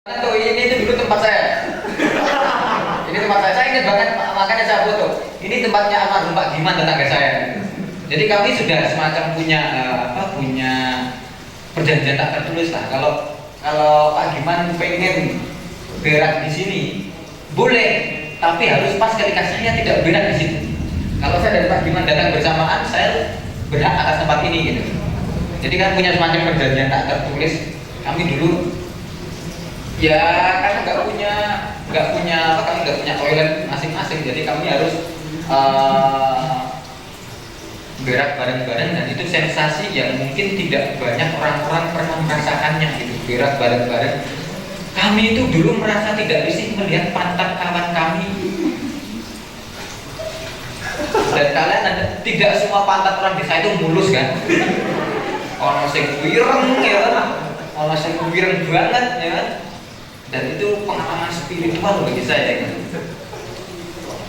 Tuh ini tuh dulu tempat saya. Ini tempat saya. Saya ingat banget makanya saya foto. Ini tempatnya almarhum Pak Giman tetangga saya. Jadi kami sudah semacam punya perjanjian tak tertulis lah. Kalau Pak Giman pengen berak di sini boleh, tapi harus pas ketika saya tidak berak di situ. Kalau saya dan Pak Giman datang bersamaan, saya berak atas tempat ini gitu. Jadi kan punya semacam perjanjian tak tertulis. Kami dulu ya karena nggak punya toilet masing-masing, jadi kami harus berak bareng-bareng, dan itu sensasi yang mungkin tidak banyak orang-orang pernah merasakannya gitu, berak bareng-bareng. Kami itu dulu merasa tidak risih melihat pantat kawan kami, dan kalian tidak semua pantat orang desa itu mulus kan, ono sing wireng ya kan, ono sing wireng banget ya kan. Dan itu pengalaman spiritual bagi saya kan.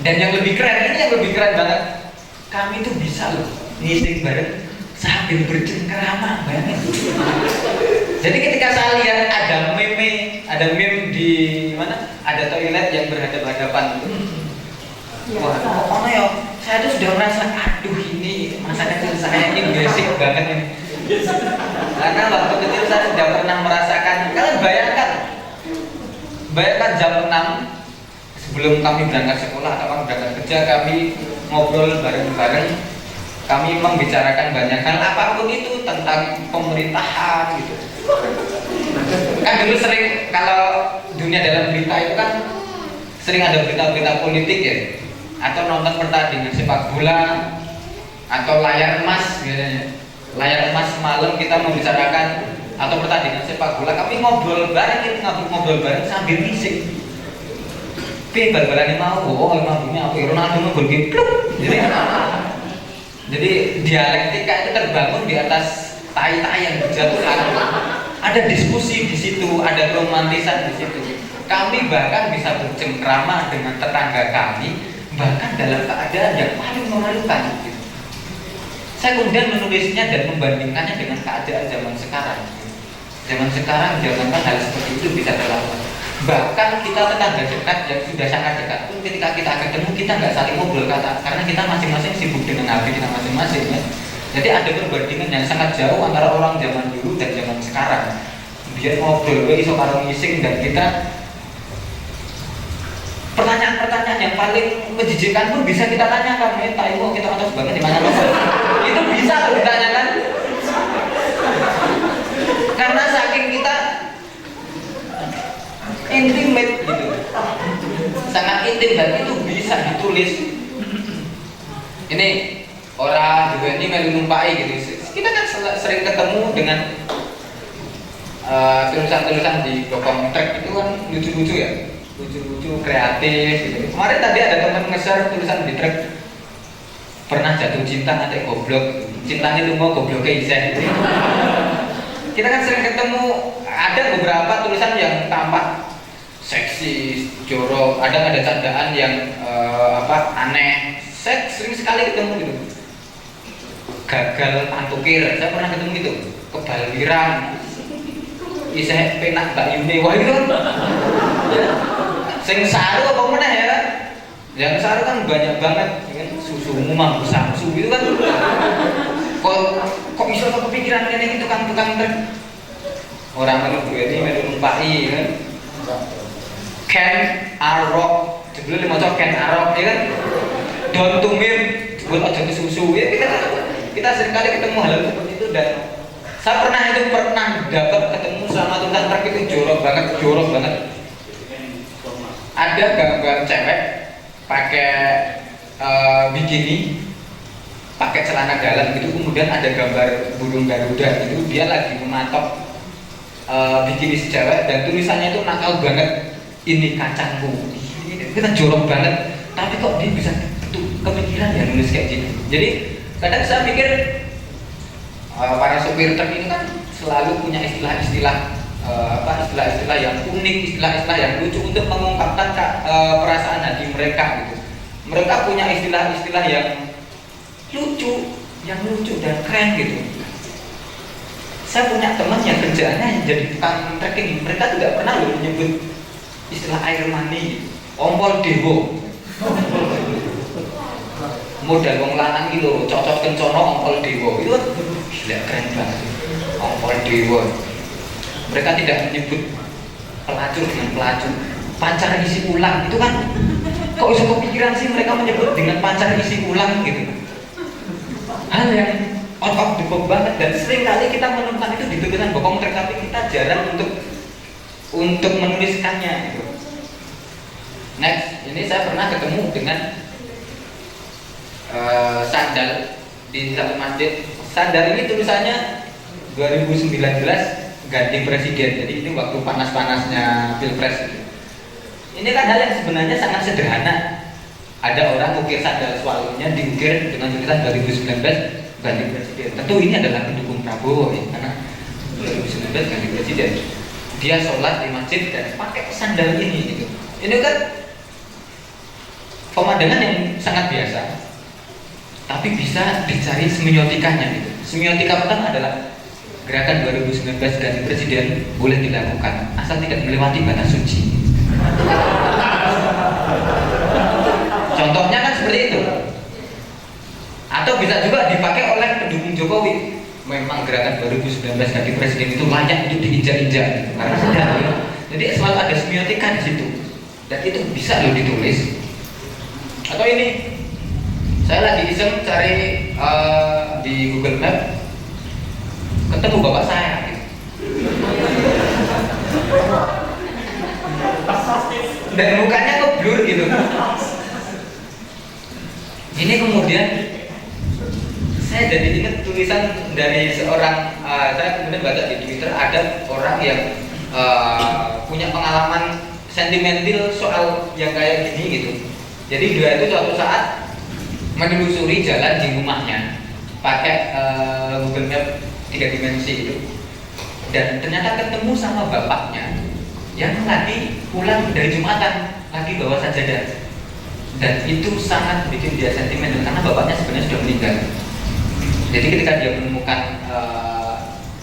Dan yang lebih keren, ini yang lebih keren banget, kami tuh bisa loh ngising bareng sambil bercengkerama banget. Jadi ketika saya lihat ada meme di mana, ada toilet yang berhadapan-hadapan, wah, pokoknya ya, saya tuh sudah merasa, aduh ini masa kecil saya ini basic banget ini. Karena waktu kecil saya sudah pernah merasakan, kalian bayangkan jam 6 sebelum kami berangkat sekolah atau kami berangkat kerja, kami ngobrol bareng-bareng, kami membicarakan banyak hal apapun itu tentang pemerintahan gitu. Kan dulu sering, kalau dunia dalam berita itu kan sering ada berita-berita politik ya, atau nonton pertandingan sepak bola, atau layar emas biasanya. Layar emas malam kita membicarakan atau pertandingan sepak bola, kami ngobrol bareng, ngobrol bareng sambil ngising. Bal-balan mau, oh emangnya aku Ronaldo ngegol gitu. Jadi dialektika itu terbangun di atas tai-tai yang berjatuhan. Ada diskusi di situ, ada romantisan di situ. Kami bahkan bisa bercengkrama dengan tetangga kami, bahkan dalam keadaan yang paling memalukan. Saya kemudian menulisnya dan membandingkannya dengan keadaan zaman sekarang. Zaman sekarang jangankan hal seperti itu bisa terlakukan. Bahkan kita tetangga dekat yang sudah sangat dekat pun, ketika kita ketemu kita nggak saling ngobrol kata, karena kita masing-masing sibuk dengan HP kita masing-masing ya. Jadi ada perbandingan yang sangat jauh antara orang zaman dulu dan zaman sekarang. Biar ngobrol iso karo ngising, dan kita pertanyaan-pertanyaan yang paling menjijikkan pun bisa kita tanyakan. Tahu kita atas banget di mana itu bisa loh ditanyakan. Karena saking kita intimate gitu, sangat intim, dan itu bisa ditulis. Ini orang juga ini melu numpai gitu. Kita kan sering ketemu dengan tulisan-tulisan di bokong trek itu kan lucu-lucu ya, lucu-lucu, kreatif gitu. Kemarin tadi ada teman nge-share tulisan di trek, pernah jatuh cinta nanti goblok, cintanya itu mau gobloknya iseh gitu. Kita kan sering ketemu, ada beberapa tulisan yang tampak seksi, jorok, ada candaan yang aneh. Saya sering sekali ketemu gitu. Gagal pantukir, saya pernah ketemu gitu. Kebalwiran, iseh penak Mbak Yune, wah itu kan. Sing saru apa meneh ya kan? Yang saru kan banyak banget, kan susumu mampu samsu gitu kan. Kok bisa kepikiran ini tukang-tukang truk. Orang melu duwe ini melu numpai kan. Ken Arok, jebule maca Ken Arok ya kan. Don Tumim buat aja ke susu ya, kita sering kali ketemu hal seperti itu. Dan saya pernah dapat ketemu sama tulisan truk itu jorok banget. Ada gambar cewek pakai bikini, pakai celana dalam gitu, kemudian ada gambar burung garuda gitu, dia lagi mematok bikini si cewek, dan tulisannya itu nakal banget, ini kacangku. Kita jorok banget, tapi kok dia bisa kepikiran ya nulis kayak gini. Jadi kadang saya pikir para supir truk ini kan selalu punya istilah-istilah yang unik, istilah-istilah yang lucu untuk mengungkapkan perasaan hati mereka gitu. Mereka punya istilah-istilah yang lucu dan keren gitu. Saya punya teman yang kerjaannya jadi tukang tracking, mereka tidak pernah loh menyebut istilah air mani, ompol dewo. Modal wong lanang iki lho, cocok kencono ompol dewo. Itu gila keren banget. Ompol dewo. Mereka tidak menyebut pelacur dengan pelacur. Pancar isi ulang itu kan kok bisa kepikiran sih mereka menyebut dengan pancar isi ulang gitu. Hal yang out of the box banget, dan sering kali kita menemukan itu di tulisan bokong trek, tapi kita jarang untuk menuliskannya gitu. Next, ini saya pernah ketemu dengan sandal di satu masjid. Sandal ini tulisannya 2019 ganti presiden, jadi ini waktu panas-panasnya pilpres gitu. Ini kan hal yang sebenarnya sangat sederhana. Ada orang ukir sandal swallow-nya diukir dengan tulisan 2019 ganti presiden. Tentu ini adalah pendukung Prabowo ya, karena 2019 ganti presiden. Dia sholat di masjid dan pakai sandal ini gitu. Ini kan pemandangan yang sangat biasa, tapi bisa dicari semiotikanya gitu. Semiotika pertama adalah gerakan 2019 ganti presiden boleh dilakukan asal tidak melewati batas suci. Contohnya kan seperti itu. Atau bisa juga dipakai oleh pendukung Jokowi. Memang gerakan 2019 ganti presiden itu layak untuk diinjak-injak gitu, karena sedang gitu. Jadi selalu ada semiotika di situ. Dan itu bisa loh ditulis. Atau ini, saya lagi iseng cari di Google Map, ketemu bapak saya gitu. Dan mukanya kok blur gitu. Ini kemudian saya jadi ingat tulisan dari seorang, saya kemudian baca di Twitter, ada orang yang punya pengalaman sentimental soal yang kayak gini gitu. Jadi dia itu suatu saat menelusuri jalan di rumahnya pakai Google Map 3 dimensi itu, dan ternyata ketemu sama bapaknya yang lagi pulang dari Jumatan, lagi bawa sajadah. Dan itu sangat bikin dia sentimental karena bapaknya sebenarnya sudah meninggal. Jadi ketika dia menemukan,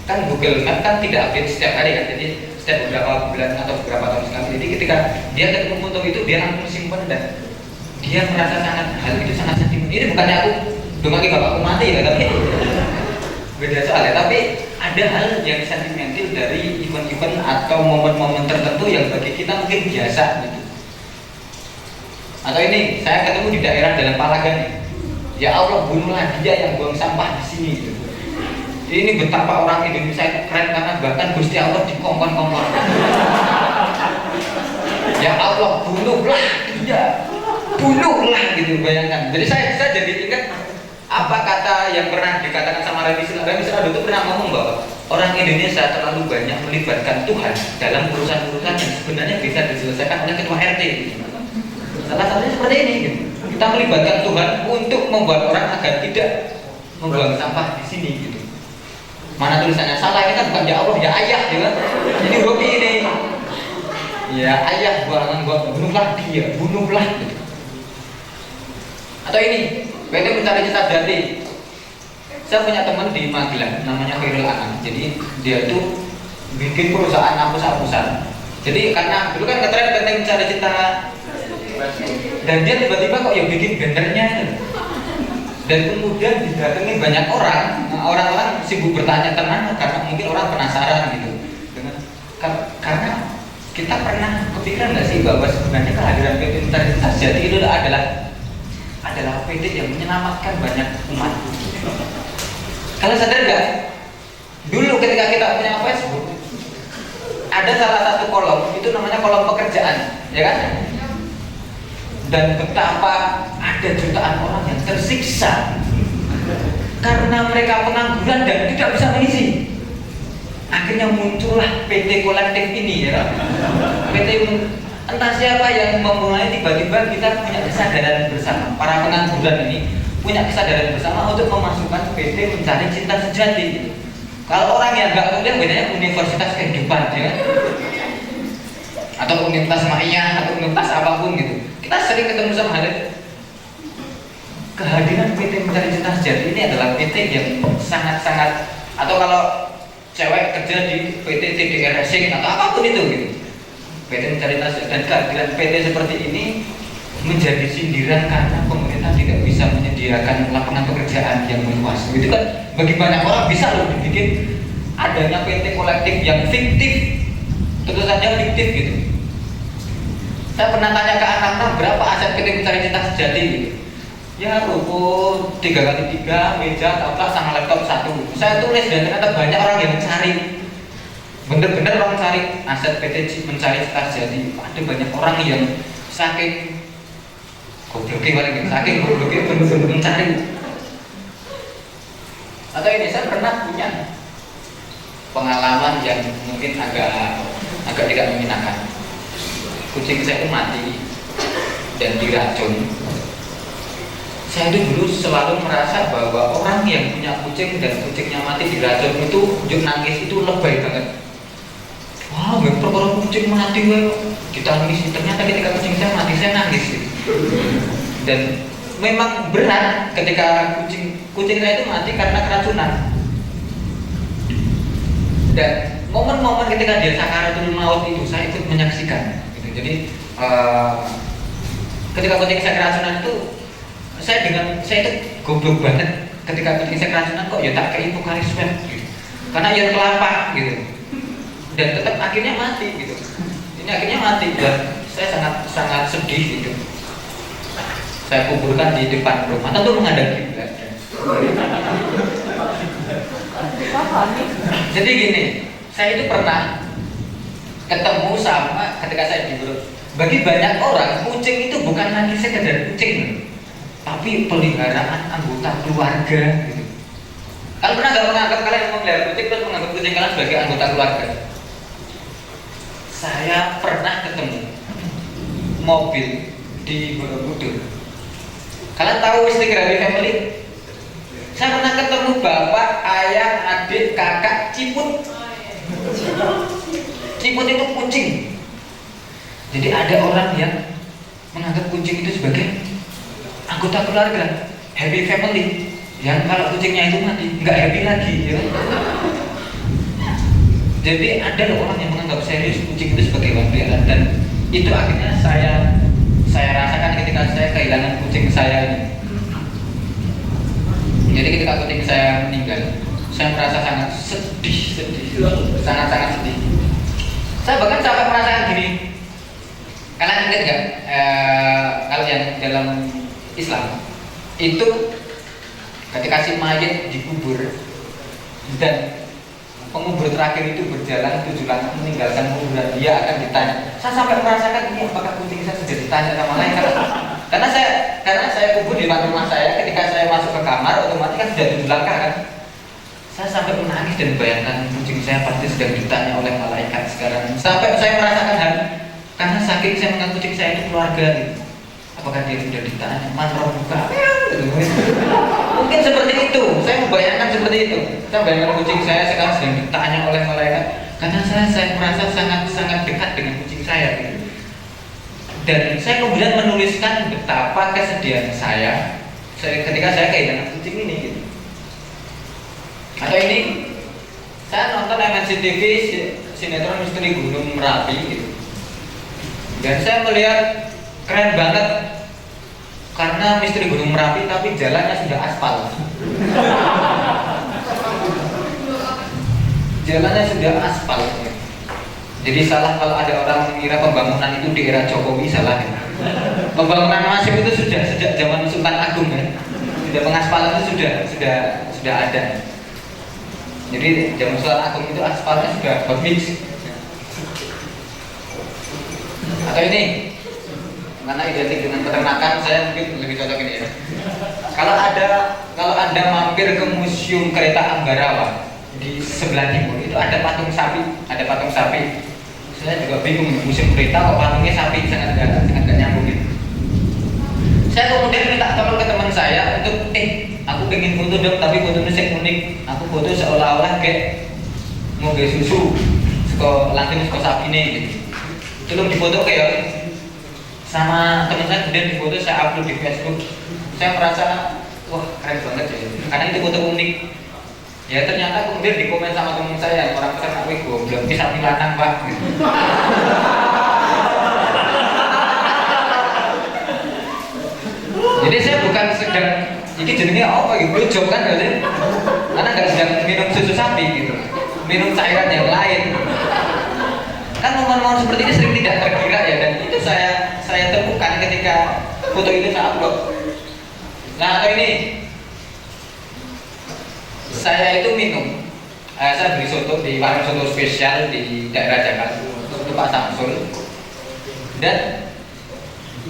kan Google Map kan tidak update setiap hari kan, jadi setiap beberapa bulan atau beberapa tahun sekali. Jadi ketika dia ketemu foto itu, dia langsung simpan dan dia merasa hal itu sangat sentimental. Ini bukannya aku dongaki bapakku mati ya, tapi beda soalnya. Tapi ada hal yang sentimental dari event-event atau momen-momen tertentu yang bagi kita mungkin biasa gitu. Atau ini, saya ketemu di daerah Jalan Palagan. Ya Allah, bunuhlah dia yang buang sampah di sini gitu. Ini betapa orang Indonesia itu keren karena bahkan Gusti Allah dikongkon-kongkon. Ya Allah, bunuhlah dia, bunuhlah gitu, bayangkan. Jadi saya jadi ingat apa kata yang pernah dikatakan sama Remi Sirado itu pernah ngomong bahwa orang Indonesia terlalu banyak melibatkan Tuhan dalam urusan-urusan yang sebenarnya bisa diselesaikan oleh ketua RT. Salah satunya seperti ini gitu. Kita melibatkan Tuhan untuk membuat orang agar tidak membuang sampah di sini gitu. Mana tulisannya salah, ini kan bukan ya Allah, ya ayah gitu. Ini Robi ini. Ya ayah bunuhlah dia, bunuhlah gitu. Atau ini, PT Mencari Cita Jati. Saya punya teman di Magelang namanya Khairul Anam. Jadi dia tuh bikin perusahaan hapus-hapusan. Jadi karena dulu kan ngetren PT Mencari Cita, dan dia tiba-tiba kok yang bikin bannernya itu. Dan kemudian didatangi banyak orang. Orang-orang sibuk bertanya tenang karena mungkin orang penasaran gitu. Karena kita pernah kepikiran nggak sih bahwa sebenarnya kehadiran PT Mencari Cita Jati itu adalah PT yang menyelamatkan banyak umat. Kalau sadar nggak? Dulu ketika kita punya Facebook, ada salah satu kolom itu namanya kolom pekerjaan, ya kan? Dan betapa ada jutaan orang yang tersiksa karena mereka pengangguran dan tidak bisa mengisi. Akhirnya muncullah PT kolektif ini, ya kan? PT entah siapa yang memulai, tiba-tiba kita punya kesadaran bersama. Para pengangguran ini punya kesadaran bersama untuk memasukkan PT Mencari Cinta Sejati gitu. Kalau orang yang nggak kuliah bedanya universitas kehidupan, ya kan? Atau universitas Ma'iyah atau universitas apapun gitu. Kita sering ketemu sama hal itu. Kehadiran PT Mencari Cinta Sejati ini adalah PT yang sangat-sangat, atau kalau cewek kerja di PT TDR Racing atau apapun itu gitu. PT mencari nasi, dan kehadiran PT seperti ini menjadi sindiran karena pemerintah tidak bisa menyediakan lapangan pekerjaan yang meluas. Itu kan bagi banyak orang bisa loh dibikin adanya PT kolektif yang fiktif, tentu saja fiktif gitu. Saya pernah tanya ke anak-anak berapa aset PT Mencari Cinta Sejati gitu. Ya ruko 3x3, meja, tablet, sama laptop 1. Saya tulis dan ternyata banyak orang yang mencari. Bener-bener orang cari aset PT Mencari Cinta Sejati. Ada banyak orang yang saking gobloknya paling saking gobloknya bener-bener mencari. Atau ini saya pernah punya pengalaman yang mungkin agak tidak menyenangkan. Kucing saya itu mati dan diracun. Saya itu dulu selalu merasa bahwa orang yang punya kucing dan kucingnya mati diracun itu nangis itu lebay banget. Wah, perkara kucing mati ditangis. Ternyata ketika kucing saya mati saya nangis gitu. Dan memang berat ketika kucing saya itu mati karena keracunan. Dan momen-momen ketika dia sakaratul maut itu saya ikut menyaksikan. Gitu. Jadi ketika kucing saya keracunan itu saya itu goblok banget. Ketika kucing saya keracunan kok ya tak kayak Pocari Sweat gitu. Karena ya kelapa gitu. Dan tetap akhirnya mati gitu. Ini akhirnya mati dan saya sangat sedih gitu. Saya kuburkan di depan rumah, tentu menghadap kiblat. Jadi gini, saya itu pernah ketemu sama ketika saya di Bogor. Bagi banyak orang, kucing itu bukan lagi sekedar kucing, tapi peliharaan anggota keluarga gitu. Kalian pernah nggak menganggap kalian memelihara kucing terus menganggap kucing kalian sebagai anggota keluarga? Saya pernah ketemu mobil di Borobudur. Kalian tahu istilah Happy Family? Saya pernah ketemu bapak, ayah, adik, kakak, ciput. Ciput itu kucing. Jadi ada orang yang menganggap kucing itu sebagai anggota keluarga, happy family. Yang kalau kucingnya itu mati, nggak happy lagi, ya. Jadi ada orang yang menganggap serius kucing itu sebagai hewan peliharaan, dan itu akhirnya saya rasakan ketika saya kehilangan kucing saya ini. Jadi ketika kucing saya meninggal, saya merasa sangat sedih, sangat sedih. Saya bahkan sampai merasakan gini. Kalian ingat nggak kalau yang dalam Islam itu ketika si mayat dikubur dan pengubur terakhir itu berjalan 7 langkah meninggalkan kuburan, dia akan ditanya. Saya sampai merasakan ini apakah kucing saya sudah ditanya sama malaikat? Karena saya kubur di depan rumah saya, ketika saya masuk ke kamar otomatis kan sudah 7 langkah kan. Saya sampai menangis dan bayangkan kucing saya pasti sedang ditanya oleh malaikat sekarang. Sampai saya merasakan hal karena saking saya menganggap kucing saya itu keluarga gitu. Apakah dia sudah ditanya mantra buka? Mungkin seperti itu. Saya membayangkan seperti itu. Saya bayangkan kucing saya sekarang sedang ditanya oleh malaikat. Karena saya merasa sangat dekat dengan kucing saya gitu. Dan saya kemudian menuliskan betapa kesedihan saya ketika saya kehilangan kucing ini gitu. Atau ini saya nonton MNCTV sinetron Misteri Gunung Merapi gitu. Dan saya melihat keren banget karena Misteri Gunung Merapi tapi jalannya sudah aspal. Jalannya sudah aspal. Jadi salah kalau ada orang mengira pembangunan itu di era Jokowi, salah ya. Pembangunan masif itu sudah sejak zaman Sultan Agung kan. Sudah pengaspalan itu sudah ada. Jadi zaman Sultan Agung itu aspalnya sudah hot mix. Atau ini karena identik dengan peternakan, saya mungkin lebih cocok ini ya. Kalau Anda mampir ke Museum Kereta Ambarawa di sebelah timur itu ada patung sapi. Saya juga bingung, museum kereta kok patungnya sapi, sangat gak nyambung gitu. Saya kemudian minta tolong ke teman saya untuk aku pengen foto dong, tapi fotonya saya unik. Aku foto seolah-olah kayak mau beli susu langsung ke sapi nih gitu. Tolong difoto kayak sama teman saya, kemudian difoto saya upload di Facebook. Saya merasa wah keren banget ya, karena itu foto unik. Ya ternyata kemudian dikomen sama teman saya, orang pesan aku goblok, bisa pilatang Pak. Gitu. Jadi saya bukan sedang ini jenenge apa gitu, blowjob kan berarti? Karena nggak sedang minum susu sapi gitu, minum cairan yang lain. Kan momen-momen seperti ini sering tidak terkira ya, dan itu saya temukan ketika foto itu saya upload. Nah atau ini, saya itu minum, saya beli soto di warung soto spesial di daerah Jakarta, itu Pak Samsul, dan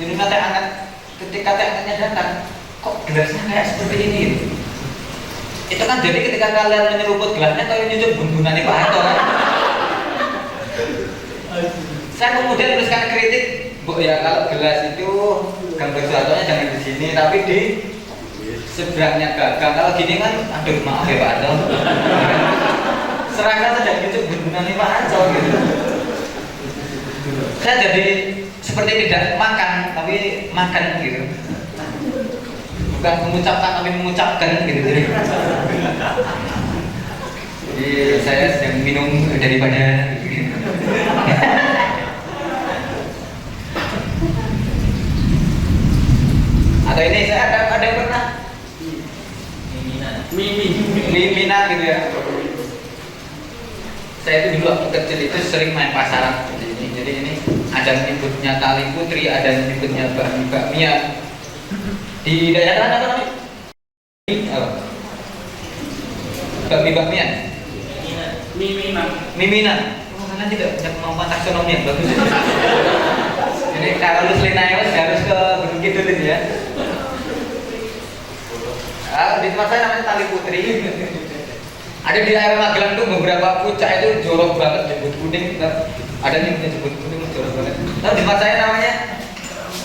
minumnya teh hangat. Ketika teh hangatnya datang, kok gelasnya kayak seperti ini? Itu kan jadi ketika kalian menyeruput gelasnya kayak nyucuk bun-bunan Pak Harto kan? Saya kemudian menuliskan kritik, Bu ya kalau gelas itu gambar Soehartonya jangan di sini, tapi di seberangnya gagang. Kalau gini kan, aduh maaf ya Pak Harto. Serangga saja nyucuk bun-bunan Pak Harto gitu. Saya jadi seperti tidak makan, tapi makan gitu. Bukan mengucapkan, tapi mengucapkan gitu. Jadi saya sedang minum daripada gitu. Atau ini saya ada yang pernah miminan gitu ya. Saya itu dulu waktu kecil itu sering main pasaran seperti ini. Jadi ini ada menyebutnya tali putri, ada menyebutnya bakmia. Di daerah apa namanya? Bakmia. Miminan. Karena tidak punya kemampuan taksonomi yang bagus. Jadi kalau lu Selinaios harus ke Gunung Kidul itu ya. Di tempat saya namanya tali putri. Ada di daerah Magelang tuh beberapa puncak itu jorok banget, jembut kuning. Ada nih punya jembut kuning jorok banget. Tapi di tempat saya namanya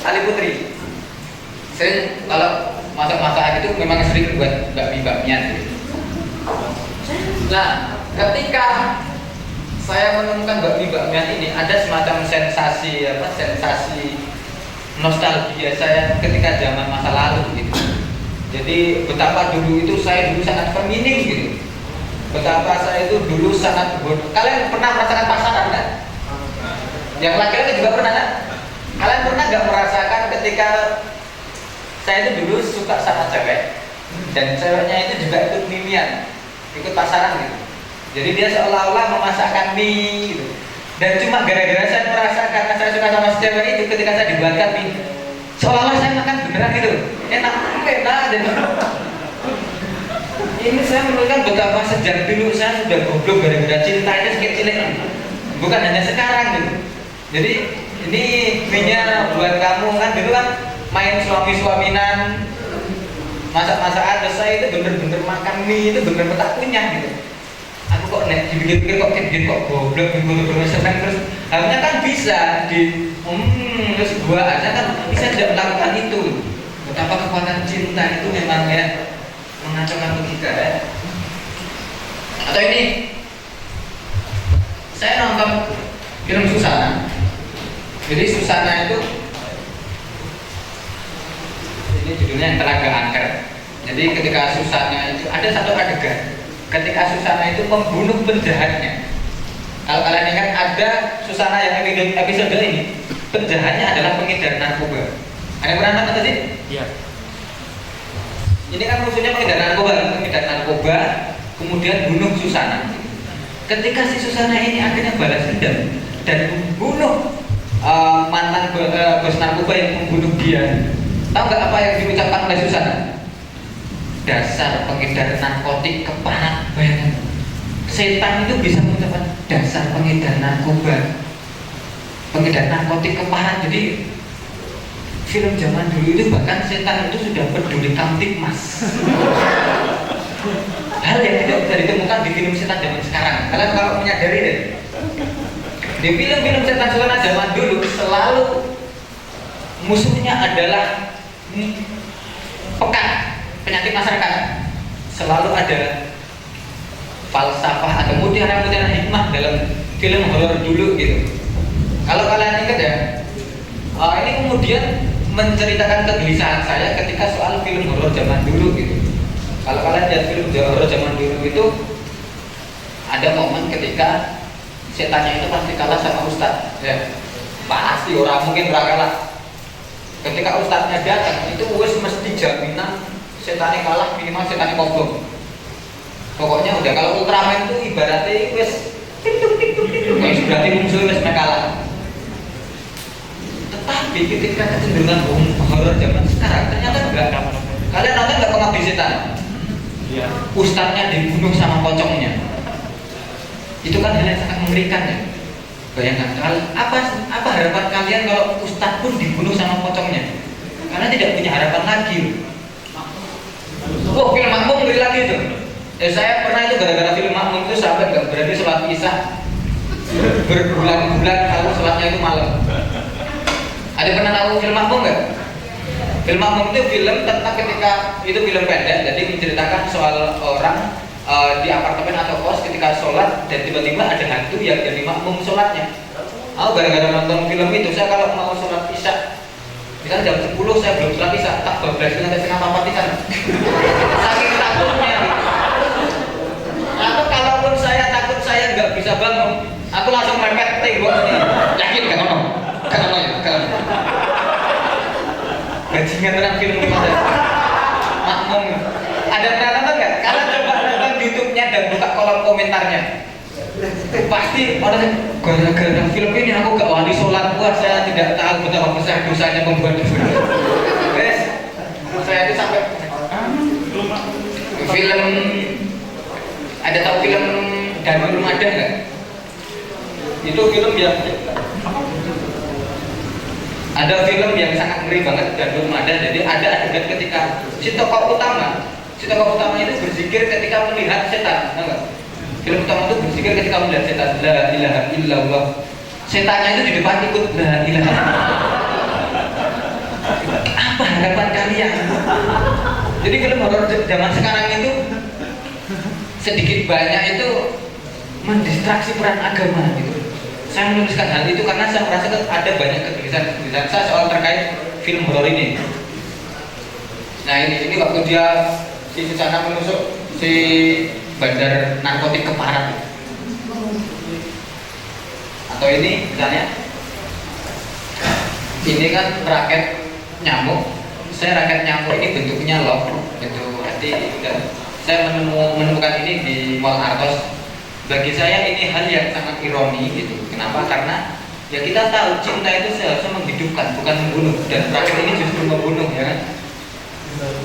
tali putri. Sering kalau masak-masak itu memang sering buat bakmi-bakmian gitu. Nah, ketika saya menemukan bakmi-bakmian ini ada semacam sensasi sensasi nostalgia saya ketika zaman masa lalu gitu. Jadi betapa dulu itu saya dulu sangat feminim gitu. Betapa saya itu dulu sangat bodoh. Kalian pernah merasakan pasangan kan? Yang laki-laki juga pernah kan? Kalian pernah nggak merasakan ketika saya itu dulu suka sama cewek dan ceweknya itu juga ikut mimian, ikut pasaran gitu. Jadi dia seolah-olah memasakkan mie gitu. Dan cuma gara-gara saya merasa karena saya suka sama si cewek itu, ketika saya dibuatkan mie, seolah-olah saya makan beneran gitu. Enak dan ini saya menemukan betapa sejak dulu saya sudah goblok gara-gara cinta itu sekecil ini. Bukan hanya sekarang gitu. Jadi ini mie-nya buat kamu kan, dulu kan main suami-suaminan, masak-masakan, terus saya itu bener-bener makan mie itu bener-bener tak punya gitu. Aku kok nek dipikir-pikir kok bikin kok goblok, bener-bener senang, terus harusnya kan bisa terus gua aja kan bisa tidak melakukan itu. Betapa kekuatan cinta itu memang ya mengacaukan logika ya. Atau ini saya nonton film Susana. Jadi Susana itu ini judulnya yang Telaga Angker. Jadi ketika Susana itu ada satu adegan ketika Susana itu membunuh penjahatnya. Kalau kalian ingat ada Susana yang episode ini, penjahatnya adalah pengedar narkoba. Ada pernah nonton tadi? Iya. Ini kan musuhnya pengedar narkoba, kemudian bunuh Susana. Ketika si Susana ini akhirnya balas dendam dan membunuh mantan bos narkoba yang membunuh dia. Tahu nggak apa yang diucapkan oleh Susana? Dasar pengedar narkotik keparat. Bayangkan, setan itu bisa mengucapkan dasar pengedar narkoba, pengedar narkotik keparat. Jadi film zaman dulu itu bahkan setan itu sudah peduli kamtipmas. Hal yang tidak bisa ditemukan di film setan zaman sekarang. Kalian kalau menyadari deh, di film-film setan Susana zaman dulu selalu musuhnya adalah pekat, penyakit masyarakat. Selalu ada falsafah atau mutiara-mutiara hikmah dalam film horor dulu gitu. Kalau kalian ingat ya, ini kemudian menceritakan kegelisahan saya ketika soal film horor zaman dulu gitu. Kalau kalian lihat film horor zaman dulu itu ada momen ketika setannya itu pasti kalah sama ustadz, ya. Pasti orang mungkin kalah. Ketika ustadznya datang itu wes mesti jaminan setannya kalah, minimal setannya kobong. Pokoknya udah, kalau Ultraman itu ibaratnya wes berarti musuh wes kalah. Tetapi ketika kecenderungan horor zaman sekarang ternyata enggak. Kalian nonton nggak Pengabdi Setan? Iya. Ustadznya dibunuh sama pocongnya. Itu kan hal yang sangat mengerikan ya. Bayangkan apa harapan kalian kalau ustadz pun dibunuh sama pocongnya? Karena tidak punya harapan lagi. Oh, film Makmum ngeri lagi itu. Saya pernah itu gara-gara film Makmum itu sampai nggak berani sholat isya berbulan-bulan kalau sholatnya itu malam. Ada pernah tahu film Makmum nggak? Film Makmum itu film tentang ketika itu film pendek, jadi menceritakan soal orang di apartemen atau kos ketika sholat dan tiba-tiba ada hantu yang jadi makmum sholatnya. Aku gara-gara nonton film itu, saya kalau mau sholat isya, misalnya jam 10 saya belum sholat isya, tak bablas dengan setengah papat di sana. Saking takutnya. Atau kalaupun saya takut saya nggak bisa bangun, aku langsung mepet temboknya. Yakin gak ngomong? Gak ngomong ya? Gak ngomong. Bajingan orang film itu Makmum. Ada pernah nonton nggak? Kalian coba nonton YouTube-nya dan buka kolom komentarnya. Pasti orang gara-gara film ini aku gak wali sholat, wah saya tidak tahu betapa besar dosanya membuat dosa. Guys, saya itu sampai film, ada tahu film Danau Lumada nggak? Itu film yang ada film yang sangat ngeri banget Danau Lumada. Jadi ada adegan ketika si tokoh utama itu berzikir ketika melihat setan, tahu nggak? Film utama itu berzikir ketika melihat setan, la ilaha illallah. Setannya itu di depan ikut la ilaha. Apa harapan kalian? Jadi film horor zaman sekarang itu sedikit banyak itu mendistraksi peran agama gitu. Saya menuliskan hal itu karena saya merasa ada banyak kegelisahan saya soal terkait film horor ini. Nah ini waktu dia si Susana menusuk si bandar narkotik keparat. Atau ini misalnya, ini kan raket nyamuk. Saya raket nyamuk ini bentuknya love, bentuk hati. Dan saya menemukan ini di Mall Artos. Bagi saya ini hal yang sangat ironi gitu. Kenapa? Karena ya kita tahu cinta itu seharusnya menghidupkan, bukan membunuh. Dan raket ini justru membunuh, ya kan?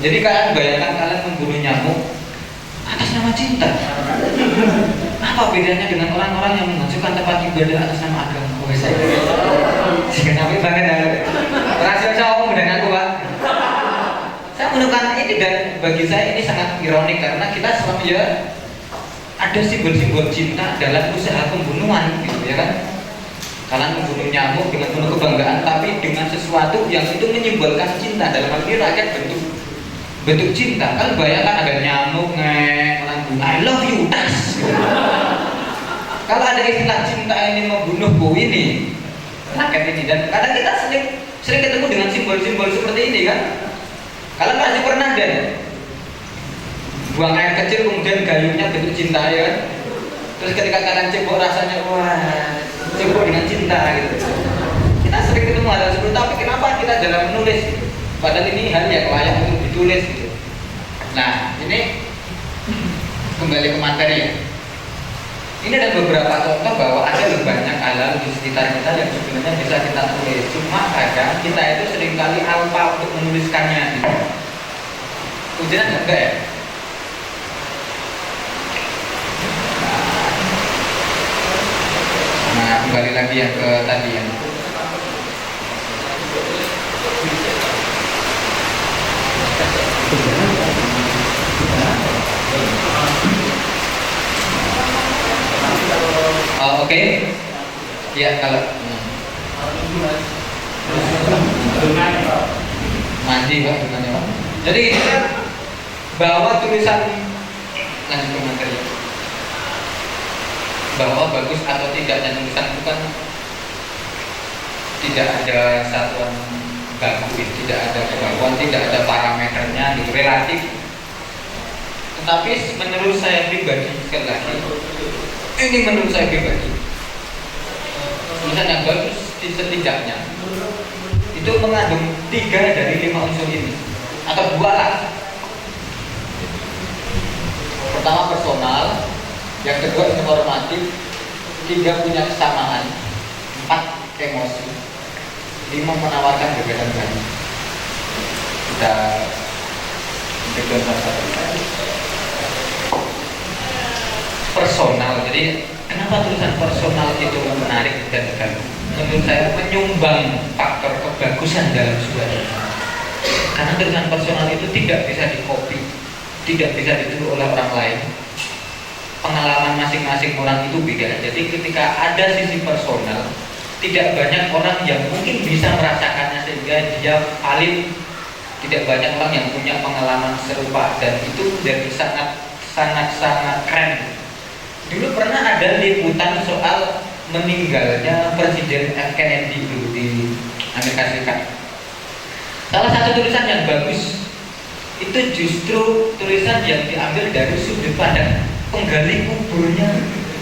Jadi kalian bayangkan kalian membunuh nyamuk atas nama cinta. Apa bedanya dengan orang-orang yang mengajukan tempat ibadah atas nama agama? Oh, saya jika sampai banget ya. Rahasia saya om dan aku pak. Saya menemukan ini dan bagi saya ini sangat ironik karena kita selalu ya ada simbol-simbol cinta dalam usaha pembunuhan gitu ya kan. Kalian membunuh nyamuk dengan penuh kebanggaan tapi dengan sesuatu yang itu menyimbolkan cinta. Dalam hal ini rakyat bentuk cinta. Kan bayangkan ada nyamuk melambung I love you das. Kalau ada istilah cinta ini membunuhku ini rakyat ini, dan kadang kita sering ketemu dengan simbol-simbol seperti ini kan. Kalian pasti pernah deh buang air kecil kemudian gayungnya bentuk cinta ya kan. Terus ketika kalian cebok rasanya wah cebok dengan cinta gitu. Kita sering ketemu hal seperti itu, tapi kenapa kita dalam menulis padahal ini hal yang layak untuk ditulis gitu. Nah ini kembali ke materi ya. Ini ada beberapa contoh bahwa ada lebih banyak hal di sekitar kita yang sebenarnya bisa kita tulis. Cuma kadang kita itu seringkali lupa untuk menuliskannya gitu. Ujian enggak ya? Nah kembali lagi yang ke tadi ya. Oh, oke. Ya kalau mandi pak, bukannya pak. Jadi ini kan bahwa tulisan lanjut ke materi bahwa bagus atau tidaknya tulisan itu kan tidak ada satuan baku, tidak ada kemampuan, tidak ada parameternya, itu relatif. Tetapi menurut saya pribadi, sekali lagi, ini menurut saya pribadi, tulisan yang bagus setidaknya itu mengandung 3 dari 5 unsur ini, atau 2 lah. Pertama personal, yang kedua informatif, 3 punya kesamaan, 4 emosi, 5 menawarkan gagasan baru. Kita berikan satu personal. Jadi kenapa tulisan personal itu menarik dan bagus? Menurut saya menyumbang faktor kebagusan dalam sebuah tulisan. Karena tulisan personal itu tidak bisa dikopi, tidak bisa ditiru oleh orang lain. Pengalaman masing-masing orang itu beda. Jadi ketika ada sisi personal, tidak banyak orang yang mungkin bisa merasakannya sehingga dia valid. Tidak banyak orang yang punya pengalaman serupa, dan itu menjadi sangat keren. Dulu pernah ada liputan soal meninggalnya Presiden F. Kennedy dulu di Amerika Serikat. Salah satu tulisan yang bagus itu justru tulisan yang diambil dari sudut pandang penggali kuburnya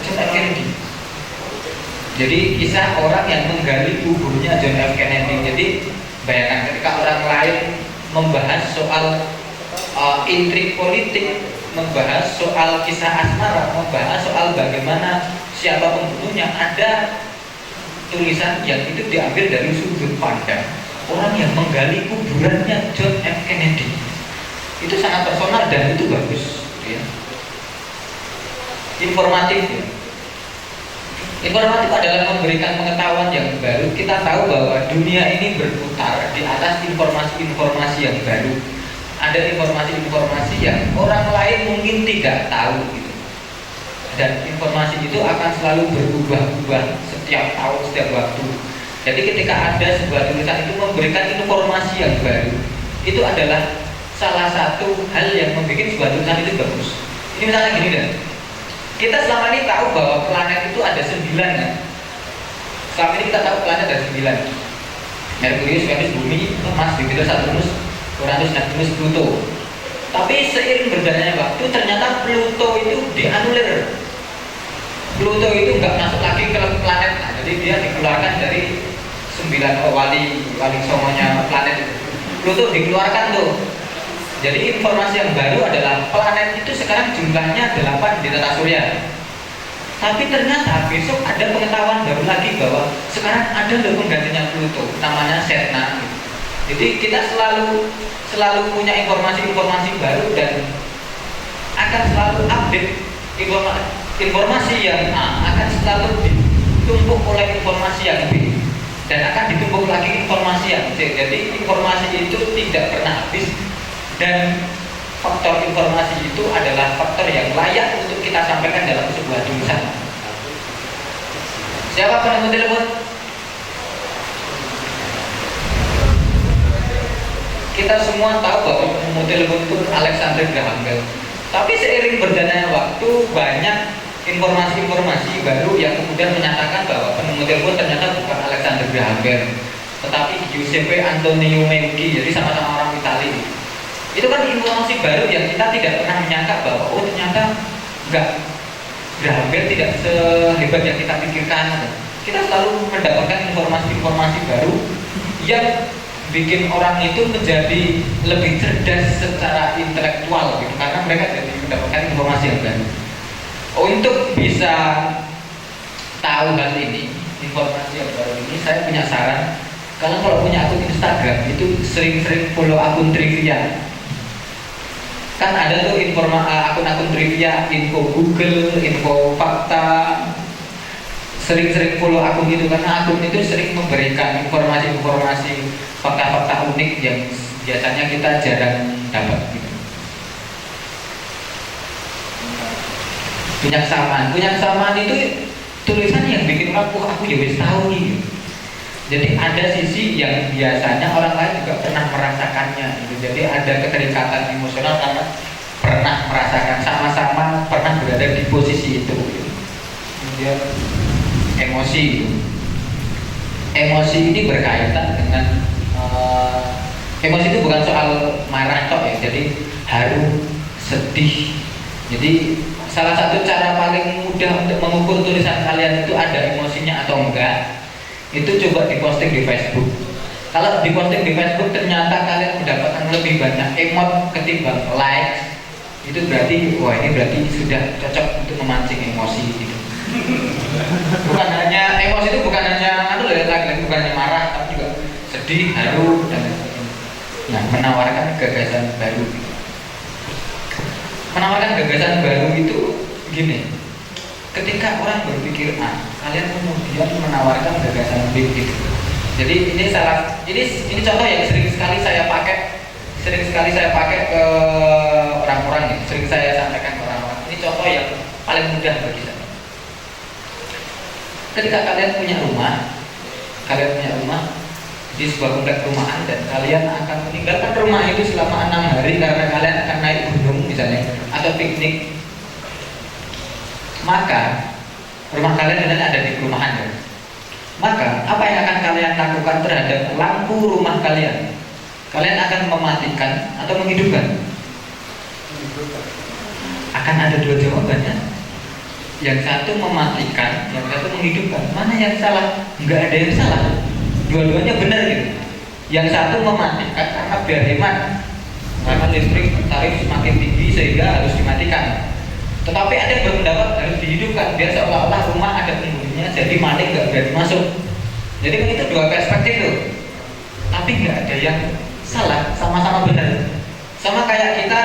John F. Kennedy. Jadi kisah orang yang menggali kuburnya John F. Kennedy. Jadi bayangkan ketika orang lain membahas soal intrik politik, membahas soal kisah asmara, membahas soal bagaimana siapa pembunuhnya, ada tulisan yang itu diambil dari sudut pandang orang yang menggali kuburannya John F. Kennedy. Itu sangat personal dan itu bagus, ya. Informatif, ya. Informatif adalah memberikan pengetahuan yang baru. Kita tahu bahwa dunia ini berputar di atas informasi-informasi yang baru. Ada informasi-informasi yang orang lain mungkin tidak tahu, gitu. Dan informasi itu akan selalu berubah-ubah setiap tahun, setiap waktu. Jadi ketika ada sebuah tulisan itu memberikan informasi yang baru, itu adalah salah satu hal yang membuat sebuah tulisan itu bagus. Ini misalnya gini deh. Kita selama ini tahu bahwa planet itu ada 9, kan? Selama ini kita tahu planet ada 9. Merkurius, Venus, Bumi, Mars, Jupiter, Saturnus, Uranus, Neptunus, Pluto. Tapi seiring berjalannya waktu ternyata Pluto itu dianulir. Pluto itu nggak masuk lagi ke planet. Nah, jadi dia dikeluarkan dari 9 wali songonya planet itu. Pluto dikeluarkan tuh. Jadi informasi yang baru adalah planet itu sekarang jumlahnya 8 di tata surya. Tapi ternyata besok ada pengetahuan baru lagi bahwa sekarang ada loh penggantinya Pluto, namanya Sedna. Jadi kita selalu punya informasi-informasi baru dan akan selalu update informasi yang A akan selalu ditumpuk oleh informasi yang B dan akan ditumpuk lagi informasi yang C. Jadi informasi itu tidak pernah habis. Dan faktor informasi itu adalah faktor yang layak untuk kita sampaikan dalam sebuah tulisan. Siapa penemu telepon? Kita semua tahu bahwa penemu telepon itu Alexander Graham Bell. Tapi seiring berjalannya waktu banyak informasi-informasi baru yang kemudian menyatakan bahwa penemu telepon ternyata bukan Alexander Graham Bell, tetapi Giuseppe Antonio Meucci. Jadi sama-sama orang Italia. Itu kan informasi baru yang kita tidak pernah menyangka bahwa oh ternyata enggak, Graham Bell tidak sehebat yang kita pikirkan. Kita selalu mendapatkan informasi-informasi baru yang bikin orang itu menjadi lebih cerdas secara intelektual, gitu, karena mereka jadi mendapatkan informasi yang baru. Untuk bisa tahu hal ini, informasi yang baru ini, saya punya saran. Kalian kalau punya akun Instagram itu sering-sering follow akun trivia. Kan ada tuh akun-akun trivia, info Google, info fakta. Sering-sering follow akun itu karena akun itu sering memberikan informasi-informasi, fakta-fakta unik yang biasanya kita jarang dapat, gitu. Punya kesamaan itu tulisan yang bikin aku ya wis tahu nih, gitu. Jadi ada sisi yang biasanya orang lain juga pernah merasakannya, gitu. Jadi ada keterikatan emosional karena pernah merasakan, sama-sama pernah berada di posisi itu, gitu. Kemudian emosi, gitu. Emosi ini berkaitan dengan emosi itu bukan soal marah tok ya. Jadi haru, sedih, Jadi salah satu cara paling mudah untuk mengukur tulisan kalian itu ada emosinya atau enggak, itu coba diposting di Facebook. Kalau diposting di Facebook ternyata kalian mendapatkan lebih banyak emot ketimbang likes, itu berarti wah ini berarti sudah cocok untuk memancing emosi gitu. Bukan hanya emosi itu bukan hanya lagi bukan hanya marah, tapi juga sedih, haru dan lain sebagainya. Nah, menawarkan gagasan baru. Menawarkan gagasan baru itu gini. Ketika orang berpikir A, kalian kemudian menawarkan gagasan B gitu. Jadi ini contoh yang sering sekali saya pakai ke orang-orang nih, sering saya sampaikan ke orang-orang. Ini contoh yang paling mudah bagi saya. Ketika kalian punya rumah di sebuah komplek perumahan dan kalian akan meninggalkan rumah itu selama 6 hari karena kalian akan naik gunung misalnya atau piknik, maka rumah kalian ada di perumahan ya. Maka apa yang akan kalian lakukan terhadap lampu rumah kalian? Kalian akan mematikan atau menghidupkan? Akan ada dua jawabannya. Yang satu mematikan, yang satu menghidupkan. Mana yang salah? Enggak ada yang salah. Dua-duanya benar gitu. Yang satu mematikan karena biar hemat, karena listrik tarif semakin tinggi sehingga harus dimatikan. Tetapi ada yang berpendapat harus dihidupkan biar seolah-olah rumah ada penghuninya, jadi maling nggak berani masuk. Jadi kan itu dua perspektif tuh. Tapi nggak ada yang salah, sama-sama benar. Sama kayak kita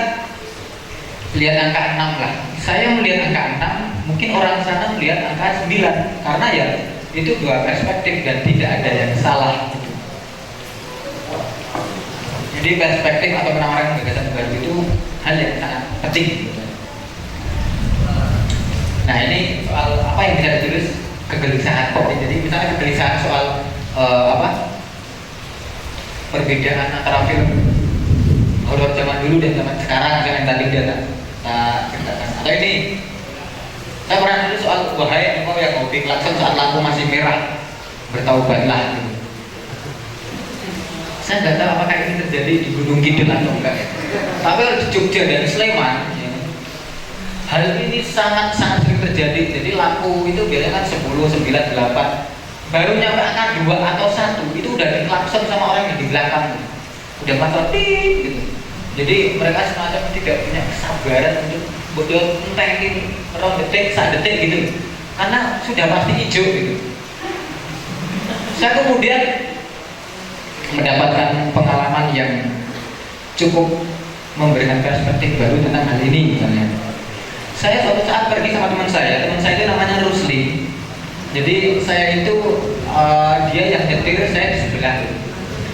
lihat angka 6 lah. Saya melihat angka 6, mungkin orang sana melihat angka 9. Karena ya itu dua perspektif dan tidak ada yang salah gitu. Jadi perspektif atau menawarkan gagasan baru itu hal yang sangat penting gitu. Nah ini soal apa yang bisa ditulis kegelisahan. Jadi misalnya kegelisahan soal perbedaan antara film horor zaman dulu dan zaman sekarang yang tadi dia ceritakan. Atau ini saya pernah nulis soal bahaya mau yang ngopi klakson saat lampu masih merah, bertaubatlah gitu. Saya nggak tahu apakah ini terjadi di Gunung Kidul atau enggak ya. Tapi kalau di Jogja dan Sleman ya, hal ini sangat sering terjadi. Jadi lampu itu biasanya kan 10, 9, 8, baru nyampe angka 2 atau 1 itu udah diklakson sama orang yang di belakang, udah patrol gitu. Jadi mereka semacam tidak punya kesabaran untuk betul entekin rong detik, 1 detik gitu, karena sudah pasti hijau gitu. Saya kemudian mendapatkan pengalaman yang cukup memberikan perspektif baru tentang hal ini. Misalnya saya suatu saat pergi sama teman saya itu namanya Rusli. Jadi saya itu dia yang nyetir, saya di sebelah.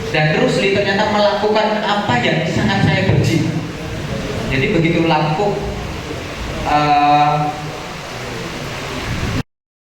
Dan Rusli ternyata melakukan apa yang sangat saya benci. Jadi begitu lampu